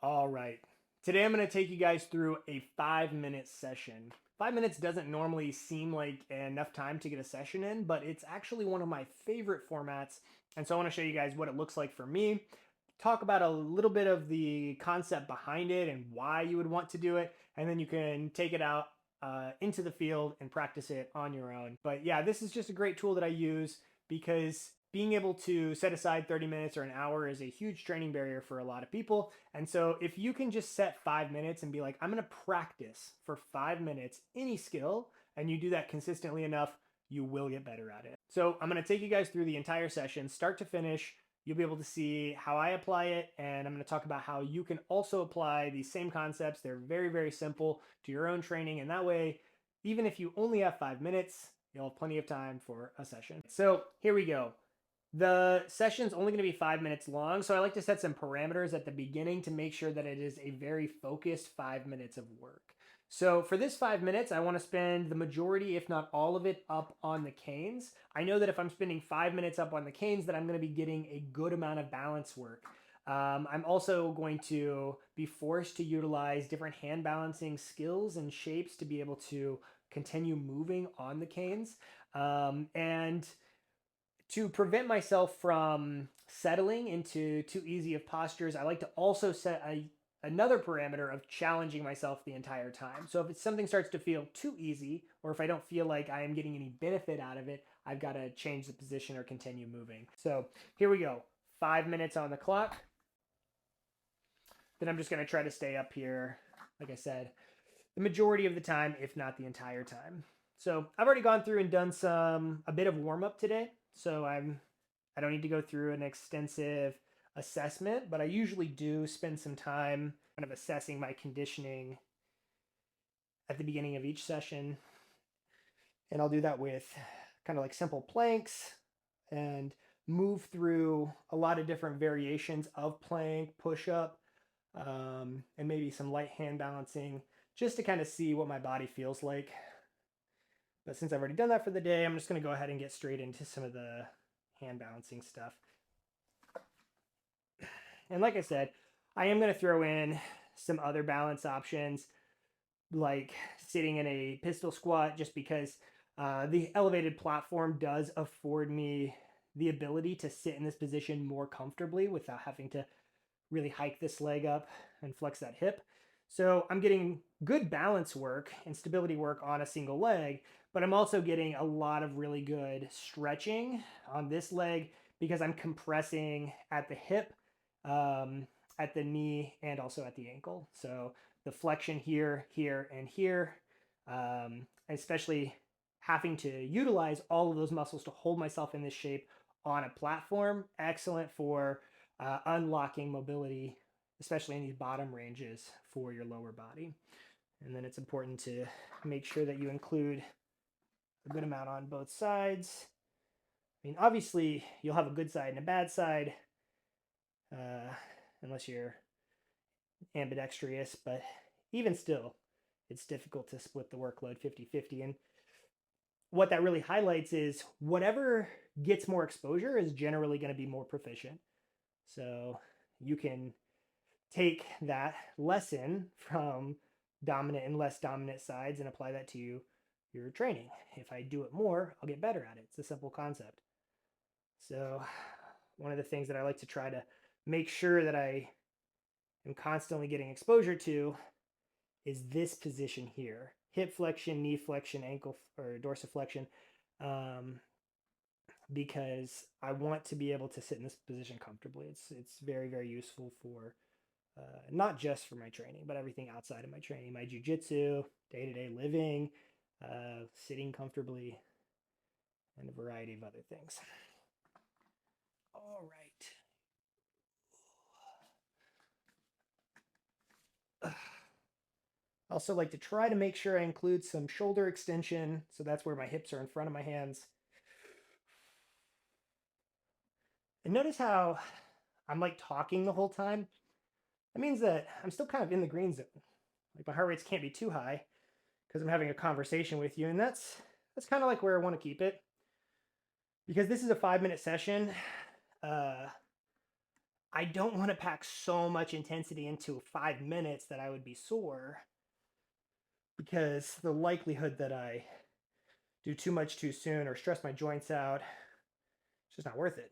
All right. Today I'm going to take you guys through a 5 minute session. 5 minutes doesn't normally seem like enough time to get a session in, but it's actually one of my favorite formats. And so I want to show you guys what it looks like for me, talk about a little bit of the concept behind it and why you would want to do it. And then you can take it out into the field and practice it on your own. But yeah, this is just a great tool that I use because being able to set aside 30 minutes or an hour is a huge training barrier for a lot of people. And so if you can just set 5 minutes and be like, I'm going to practice for 5 minutes any skill, and you do that consistently enough, you will get better at it. So I'm going to take you guys through the entire session, start to finish. You'll be able to see how I apply it, and I'm going to talk about how you can also apply these same concepts. They're very, very simple to your own training, and that way, even if you only have 5 minutes, you'll have plenty of time for a session. So here we go. The session's only going to be 5 minutes long, so I like to set some parameters at the beginning to make sure that it is a very focused 5 minutes of work. So for this 5 minutes, I want to spend the majority, if not all of it, up on the canes. I know that if I'm spending 5 minutes up on the canes, that I'm going to be getting a good amount of balance work. I'm also going to be forced to utilize different hand balancing skills and shapes to be able to continue moving on the canes. And to prevent myself from settling into too easy of postures, I like to also set another parameter of challenging myself the entire time. So if something starts to feel too easy, or if I don't feel like I am getting any benefit out of it, I've got to change the position or continue moving. So here we go. 5 minutes on the clock. Then I'm just going to try to stay up here, like I said, the majority of the time, if not the entire time. So I've already gone through and done a bit of warm up today. So I don't need to go through an extensive assessment, but I usually do spend some time kind of assessing my conditioning at the beginning of each session. And I'll do that with kind of like simple planks and move through a lot of different variations of plank, push up, and maybe some light hand balancing just to kind of see what my body feels like. But since I've already done that for the day, I'm just going to go ahead and get straight into some of the hand balancing stuff. And like I said, I am going to throw in some other balance options like sitting in a pistol squat just because the elevated platform does afford me the ability to sit in this position more comfortably without having to really hike this leg up and flex that hip. So I'm getting good balance work and stability work on a single leg, but I'm also getting a lot of really good stretching on this leg because I'm compressing at the hip, at the knee, and also at the ankle. So the flexion here, here, and here, especially having to utilize all of those muscles to hold myself in this shape on a platform, excellent for unlocking mobility, especially in these bottom ranges for your lower body. And then it's important to make sure that you include a good amount on both sides. I mean, obviously, you'll have a good side and a bad side, unless you're ambidextrous, but even still, it's difficult to split the workload 50-50. And what that really highlights is whatever gets more exposure is generally going to be more proficient. So you can take that lesson from dominant and less dominant sides and apply that to your training. If I do it more, I'll get better at it. It's a simple concept. So one of the things that I like to try to make sure that I am constantly getting exposure to is this position here. Hip flexion, knee flexion, ankle or dorsiflexion. Because I want to be able to sit in this position comfortably. It's very, very useful for not just for my training, but everything outside of my training, my jujitsu, day-to-day living, sitting comfortably, and a variety of other things. All right. I also like to try to make sure I include some shoulder extension, so that's where my hips are in front of my hands. And notice how I'm like talking the whole time. That means that I'm still kind of in the green zone. Like my heart rates can't be too high because I'm having a conversation with you, and that's kind of like where I want to keep it. Because this is a 5 minute session, I don't want to pack so much intensity into 5 minutes that I would be sore, because the likelihood that I do too much too soon or stress my joints out, it's just not worth it.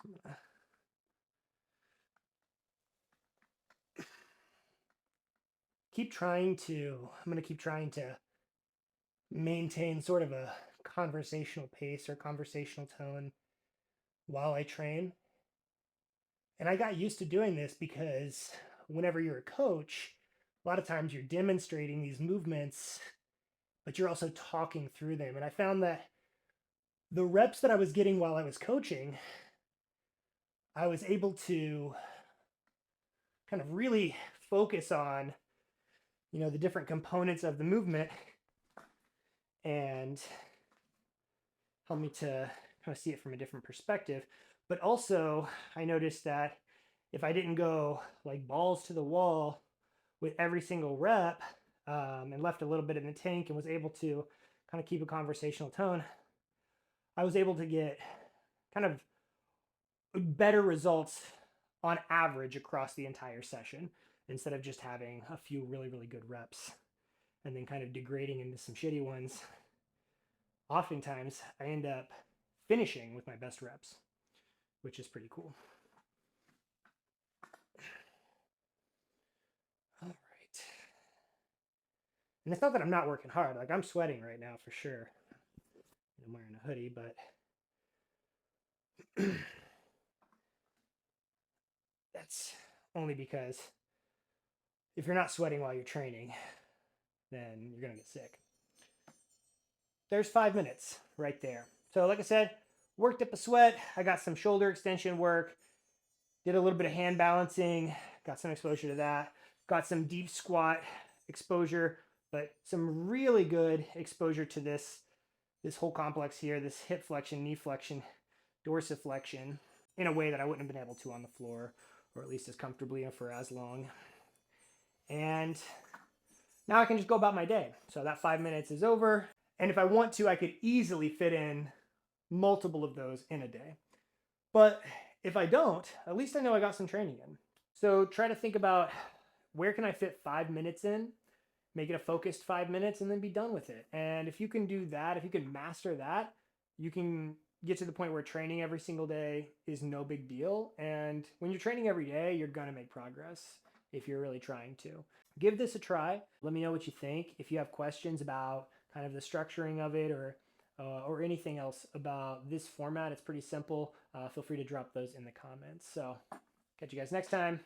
I'm going to keep trying to maintain sort of a conversational pace or conversational tone while I train. And I got used to doing this because whenever you're a coach, a lot of times you're demonstrating these movements, but you're also talking through them. And I found that the reps that I was getting while I was coaching, I was able to kind of really focus on, the different components of the movement and help me to kind of see it from a different perspective. But also, I noticed that if I didn't go like balls to the wall with every single rep, and left a little bit in the tank and was able to kind of keep a conversational tone, I was able to get kind of better results on average across the entire session, instead of just having a few really, really good reps and then kind of degrading into some shitty ones. Oftentimes, I end up finishing with my best reps, which is pretty cool. All right. And it's not that I'm not working hard. Like, I'm sweating right now for sure. I'm wearing a hoodie, but that's only because if you're not sweating while you're training, then you're going to get sick. There's 5 minutes right there. So like I said, worked up a sweat. I got some shoulder extension work, did a little bit of hand balancing, got some exposure to that, got some deep squat exposure, but some really good exposure to this whole complex here, this hip flexion, knee flexion, dorsiflexion, in a way that I wouldn't have been able to on the floor, or at least as comfortably and for as long. And now I can just go about my day. So that 5 minutes is over. And if I want to, I could easily fit in multiple of those in a day. But if I don't, at least I know I got some training in. So try to think about, where can I fit 5 minutes in, make it a focused 5 minutes, and then be done with it. And if you can do that, if you can master that, you can get to the point where training every single day is no big deal. And when you're training every day, you're going to make progress if you're really trying to. Give this a try. Let me know what you think. If you have questions about kind of the structuring of it, or anything else about this format, it's pretty simple. Feel free to drop those in the comments. So catch you guys next time.